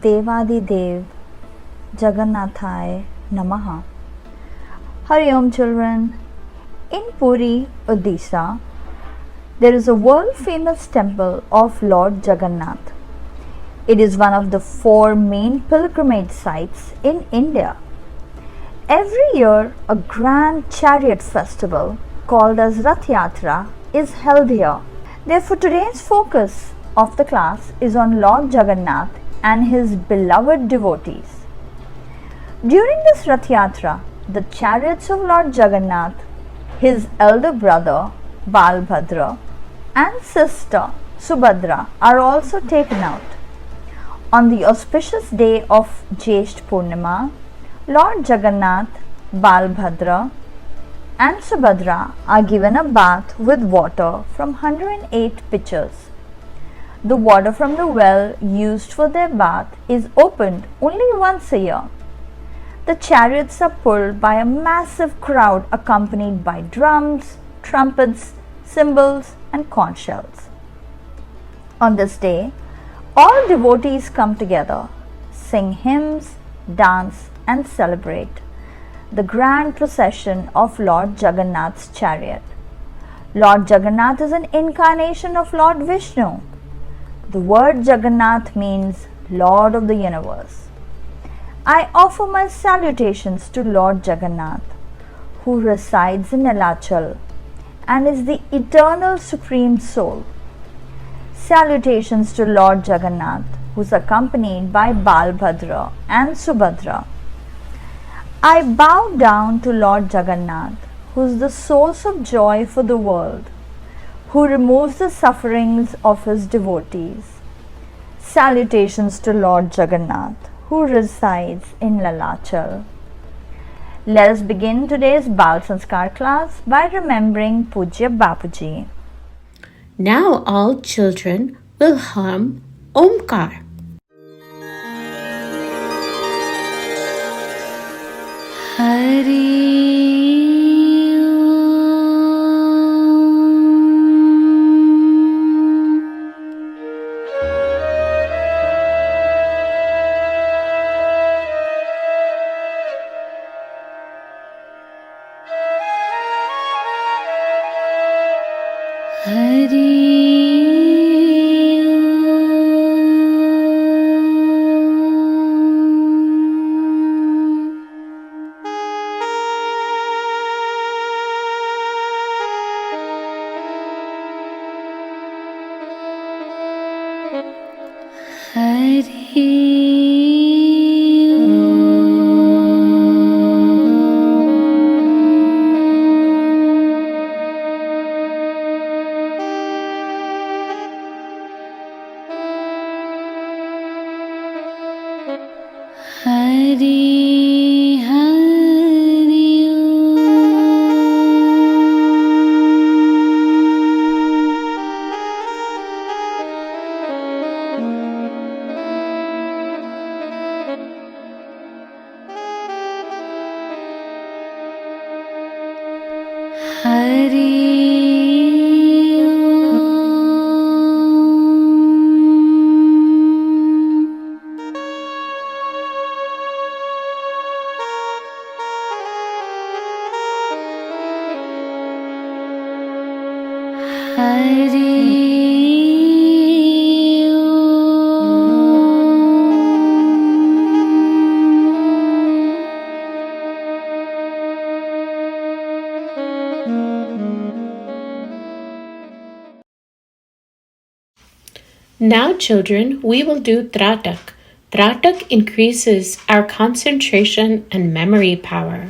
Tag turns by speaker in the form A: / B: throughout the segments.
A: Devadidev Jagannathaya Namaha. Harum Children, in Puri, Odisha, there is a world-famous temple of Lord Jagannath. It is one of the 4 main pilgrimage sites in India. Every year, a grand chariot festival called as Yatra is held here. Therefore, today's focus of the class is on Lord Jagannath and his beloved devotees. During this Yatra, the chariots of Lord Jagannath, his elder brother Balbhadra and sister Subhadra are also taken out. On the auspicious day of Jyesht Purnima, Lord Jagannath, Balbhadra and Subhadra are given a bath with water from 108 pitchers. The water from the well used for their bath is opened only once a year. The chariots are pulled by a massive crowd accompanied by drums, trumpets, cymbals and conch shells. On this day, all devotees come together, sing hymns, dance and celebrate the grand procession of Lord Jagannath's chariot. Lord Jagannath is an incarnation of Lord Vishnu. The word Jagannath means Lord of the universe. I offer my salutations to Lord Jagannath, who resides in Nilachal and is the eternal Supreme Soul. Salutations to Lord Jagannath, who is accompanied by Balbhadra and Subhadra. I bow down to Lord Jagannath, who is the source of joy for the world, who removes the sufferings of his devotees. Salutations to Lord Jagannath, who resides in Nilachal. Let us begin today's Bal Sanskar class by remembering Pujya Bapuji.
B: Now all children will hum Omkar. Hari Now, children, we will do Tratak. Tratak increases our concentration and memory power.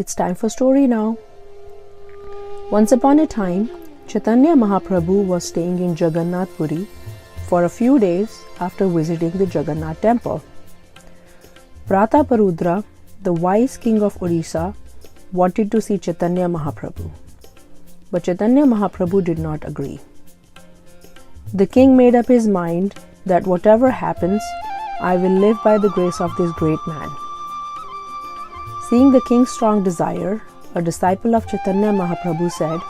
C: It's time for story now. Once upon a time, Chaitanya Mahaprabhu was staying in Jagannath Puri for a few days after visiting the Jagannath temple. Prataparudra, the wise king of Odisha, wanted to see Chaitanya Mahaprabhu, but Chaitanya Mahaprabhu did not agree. The king made up his mind that whatever happens, I will live by the grace of this great man. Seeing the king's strong desire, a disciple of Chaitanya Mahaprabhu said,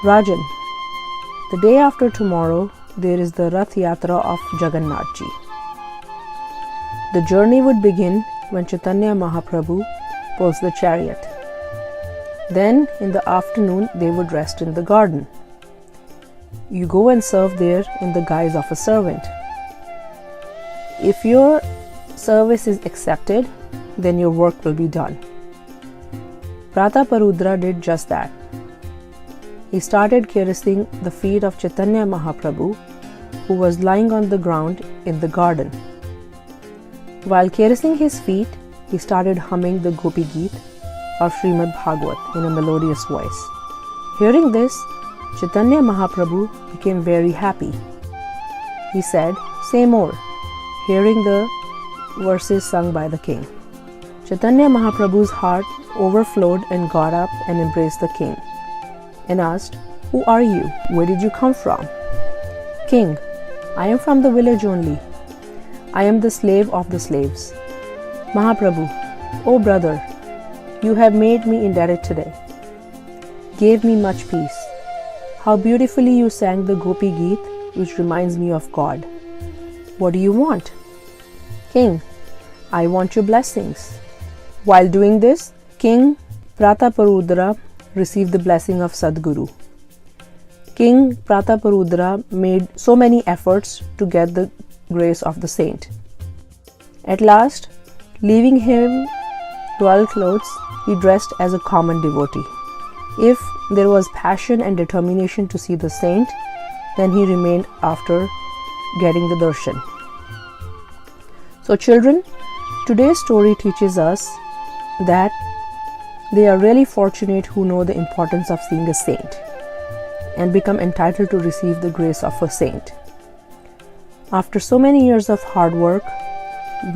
C: Rajan, the day after tomorrow, there is the Rath Yatra of Jagannath ji. The journey would begin when Chaitanya Mahaprabhu pulls the chariot. Then, in the afternoon, they would rest in the garden. You go and serve there in the guise of a servant. If your service is accepted, then your work will be done. Prataparudra did just that. He started caressing the feet of Chaitanya Mahaprabhu, who was lying on the ground in the garden. While caressing his feet, he started humming the Gopi Geet of Srimad Bhagavat in a melodious voice. Hearing this, Chaitanya Mahaprabhu became very happy. He said, "Say more," hearing the verses sung by the king. Chaitanya Mahaprabhu's heart overflowed and got up and embraced the king and asked, "Who are you? Where did you come from?" "King, I am from the village only. I am the slave of the slaves." "Mahaprabhu, oh brother, you have made me indebted today. Gave me much peace. How beautifully you sang the Gopi Geet, which reminds me of God. What do you want?" "King, I want your blessings." While doing this, King Prataparudra received the blessing of Sadguru. King Prataparudra made so many efforts to get the grace of the saint. At last, leaving him royal clothes, he dressed as a common devotee. If there was passion and determination to see the saint, then he remained after getting the darshan. So children, today's story teaches us that they are really fortunate who know the importance of seeing a saint and become entitled to receive the grace of a saint. After so many years of hard work,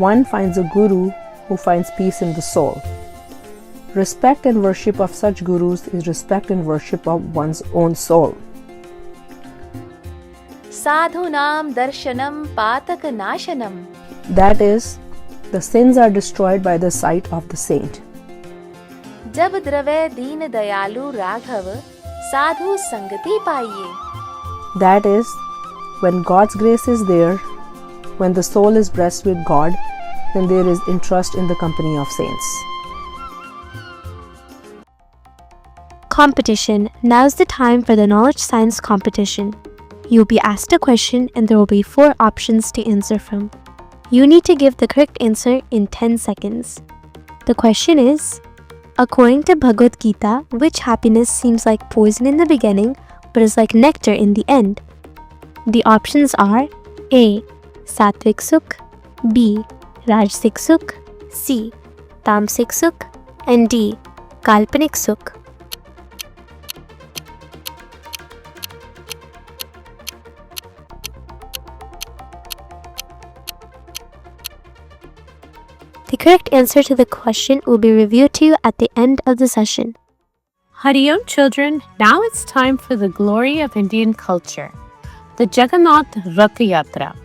C: one finds a guru who finds peace in the soul. Respect and worship of such gurus is respect and worship of one's own soul.
D: Sadhunam darshanam pataka nashanam.
C: That is, the sins are destroyed by the sight of the saint.
D: Jab drave deen dayalu raghav sadhu sangati paiye.
C: That is, when God's grace is there, when the soul is blessed with God, then there is interest in the company of saints.
E: Competition. Now's the time for the knowledge science competition. You'll be asked a question and there will be 4 options to answer from. You need to give the correct answer in 10 seconds. The question is, according to Bhagavad Gita, which happiness seems like poison in the beginning but is like nectar in the end? The options are A. Sattvic Sukh, B. Rajasic Sukh, C. Tamasic Sukh, and D. Kalpanik Sukh. The correct answer to the question will be revealed to you at the end of the session.
B: Harum Children, now it's time for the glory of Indian culture, the Jagannath Ratha Yatra.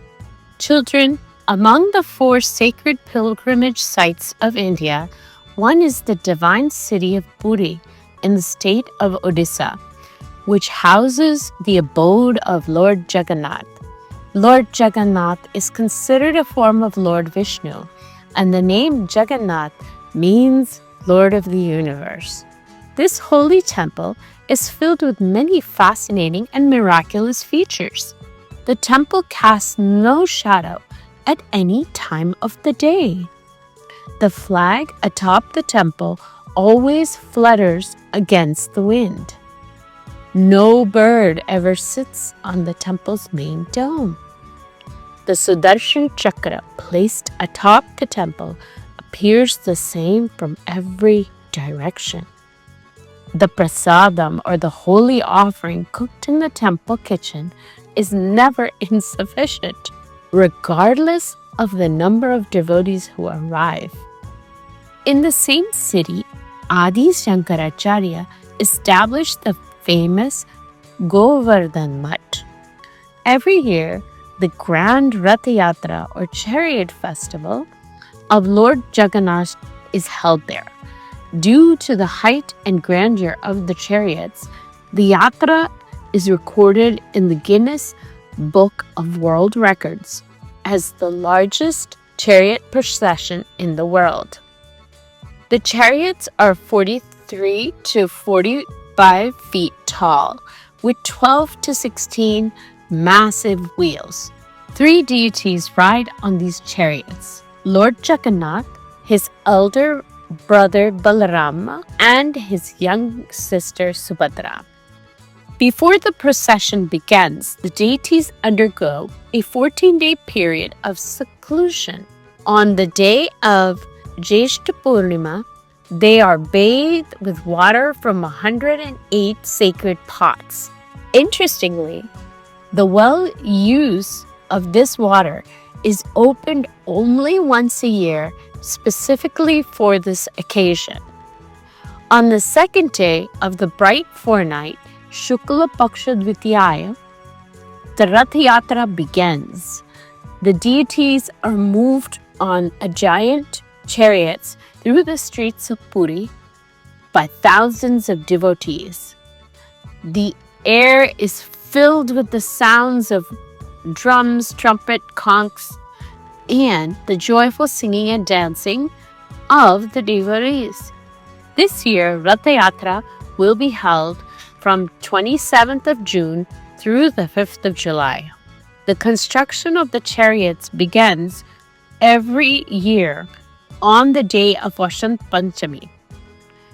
B: Children, among the 4 sacred pilgrimage sites of India, one is the divine city of Puri in the state of Odisha, which houses the abode of Lord Jagannath. Lord Jagannath is considered a form of Lord Vishnu, and the name Jagannath means Lord of the Universe. This holy temple is filled with many fascinating and miraculous features. The temple casts no shadow at any time of the day. The flag atop the temple always flutters against the wind. No bird ever sits on the temple's main dome. The Sudarshan Chakra placed atop the temple appears the same from every direction. The prasadam, or the holy offering cooked in the temple kitchen, is never insufficient, regardless of the number of devotees who arrive. In the same city, Adi Shankaracharya established the famous Govardhan Mutt. Every year, the grand Ratha Yatra, or chariot festival, of Lord Jagannath is held there. Due to the height and grandeur of the chariots, the Yatra is recorded in the Guinness Book of World Records as the largest chariot procession in the world. The chariots are 43 to 45 feet tall, with 12 to 16 massive wheels. 3 deities ride on these chariots: Lord Jagannath, his elder brother Balarama, and his young sister Subhadra. Before the procession begins, the deities undergo a 14-day period of seclusion. On the day of Jeshta Purnima, they are bathed with water from 108 sacred pots. Interestingly, the well use of this water is opened only once a year, specifically for this occasion. On the second day of the bright fortnight, Shukla Paksha Dvitiyaya, the Ratha Yatra begins. The deities are moved on a giant chariots through the streets of Puri by thousands of devotees. The air is filled with the sounds of drums, trumpet, conchs, and the joyful singing and dancing of the devotees. This year, Ratha Yatra will be held from 27th of June through the 5th of July. The construction of the chariots begins every year on the day of Vasant Panchami.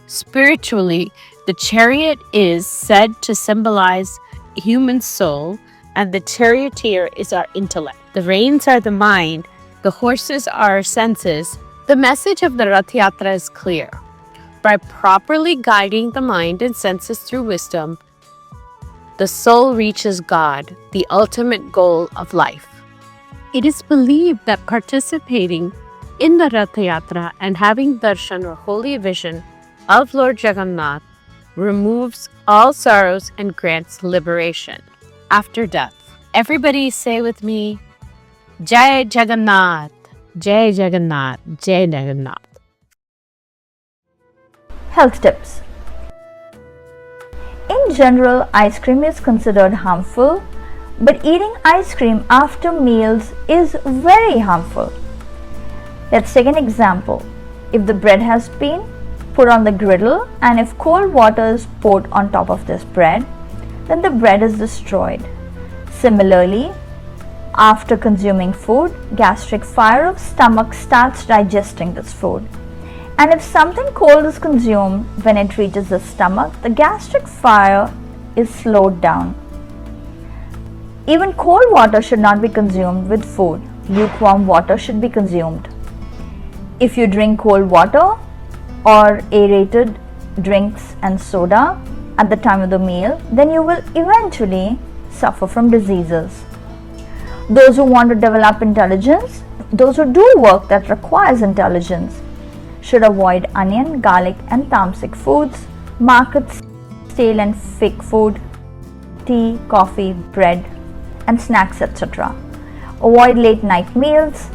B: Spiritually, the chariot is said to symbolize human soul, and the charioteer is our intellect. The reins are the mind, the horses are our senses. The message of the Ratha Yatra is clear. By properly guiding the mind and senses through wisdom, the soul reaches God, the ultimate goal of life. It is believed that participating in the Ratha Yatra and having darshan, or holy vision, of Lord Jagannath removes all sorrows and grants liberation after death. Everybody say with me, Jai Jagannath, Jai Jagannath, Jai Jagannath.
A: Health tips. In general, ice cream is considered harmful, but eating ice cream after meals is very harmful. Let's take an example. If the bread has been put on the griddle and if cold water is poured on top of this bread, then the bread is destroyed. Similarly, after consuming food, gastric fire of stomach starts digesting this food. And if something cold is consumed, when it reaches the stomach, the gastric fire is slowed down. Even cold water should not be consumed with food. Lukewarm water should be consumed. If you drink cold water or aerated drinks and soda at the time of the meal, then you will eventually suffer from diseases. Those who want to develop intelligence, those who do work that requires intelligence, should avoid onion, garlic and tamasic foods, markets, stale and fake food, tea, coffee, bread and snacks, etc. Avoid late night meals.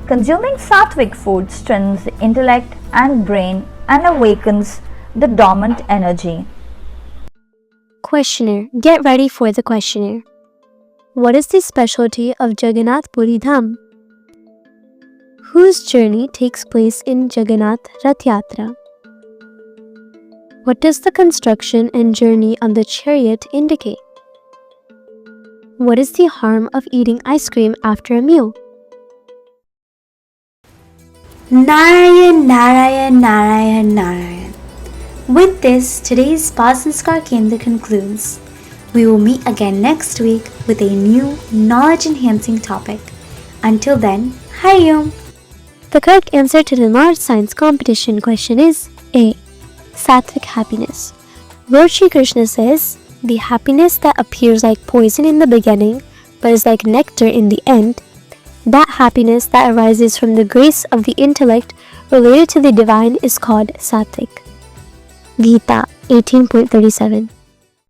A: Consuming sattvic food strengthens the intellect and brain and awakens the dormant energy.
E: Questioner, get ready for the questionnaire. What is the specialty of Jagannath Puri Dham? Whose journey takes place in Jagannath Rath Yatra? What does the construction and journey on the chariot indicate? What is the harm of eating ice cream after a meal?
F: Narayan, Narayan, Narayan, Narayan. With this, today's Sanskar Kendra concludes. We will meet again next week with a new knowledge-enhancing topic. Until then, Harum.
E: The correct answer to the knowledge science competition question is A. Sattvic happiness. Lord Shri Krishna says, the happiness that appears like poison in the beginning but is like nectar in the end, that happiness that arises from the grace of the intellect related to the divine is called Sattvic. Gita 18.37.